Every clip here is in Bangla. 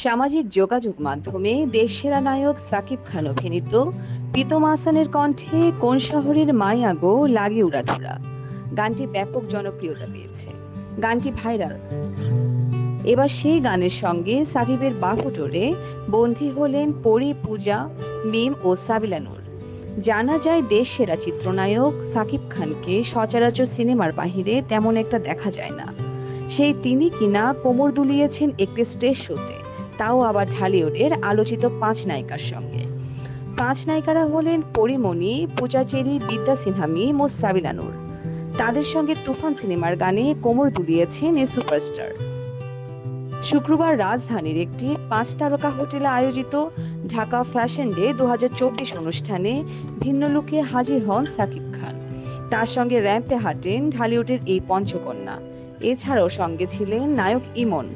সামাজিক যোগাযোগ মাধ্যমে দেশসেরা নায়ক সাকিব খান অভিনীত প্রীতম হাসানের কণ্ঠে কোন শহরের মায়া গো লাগে উড়াধুরা গানটি ব্যাপক জনপ্রিয়তা পেয়েছে। গানটি ভাইরাল। এবার সেই গানের সঙ্গে সাকিবের বাহুডোরে বন্দী হলেন পরী, পূজা, মিম ও সাবিলা নূর। জানা যায় দেশসেরা চিত্রনায়ক সাকিব খানকে সচরাচর সিনেমার বাহিরে তেমন একটা দেখা যায় না। সেই তিনি কিনা কোমর দুলিয়েছেন একটি স্টেজ শোতে, তাও আবার ঢালিউডের আলোচিত 5 নায়িকার সঙ্গে। 5 নায়িকারা হলেন পরীমণি, পূজা চেরি, বিদ্যা সিনহা মিম ও সাবিলা নূর। তাদের সঙ্গে তুফান সিনেমার গানে কোমর দুলিয়েছেন এই সুপারস্টার। শুক্রবার রাজধানীর একটি 5 তারকা হোটেলে আয়োজিত ঢাকা ফ্যাশন ডে 2024 অনুষ্ঠানে ভিন্ন লুকে হাজির হন সাকিব খান। তার সঙ্গে র্যাম্পে হাঁটেন ঢালিউডের এই পঞ্চকন্যা। এছাড়াও সঙ্গে ছিলেন নায়ক ইমন।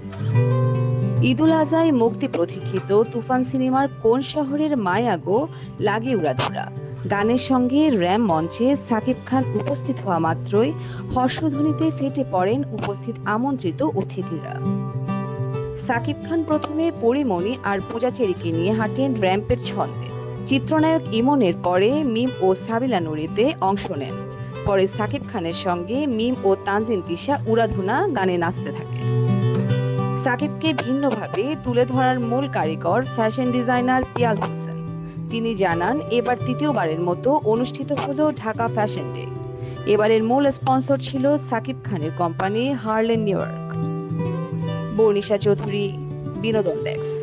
ঈদুল আজহায় মুক্তি প্রতীক্ষিত তুফান সিনেমার কোন শহরের মায়া গো লাগে উড়াধুরা গানের সঙ্গে র্যাম মঞ্চে সাকিব খান উপস্থিত হওয়া মাত্রই হর্ষধ্বনিতে ফেটে পড়েন উপস্থিত আমন্ত্রিত অতিথিরা। সাকিব খান প্রথমে পরীমণি আর পূজা চেরিকে নিয়ে হাঁটেন র্যাম্পের ছন্দে। চিত্রনায়ক ইমনের পরে মিম ও সাবিলা নুরিতে অংশ নেন। পরে সাকিব খানের সঙ্গে মিম ও তানজিন তিশা উড়াধুনা গানে নাচতে থাকে। সাকিবকে ভিন্নভাবে তুলে ধরার মূল কারিগর ফ্যাশন ডিজাইনার পিয়াল হোসেন। তিনি জানান, এবার তৃতীয়বারের মতো অনুষ্ঠিত হলো ঢাকা ফ্যাশন ডে। এবারের মূল স্পন্সর ছিল সাকিব খানের company Herlan new York. Barnisha Chowdhury, বিনোদন ডেস্ক।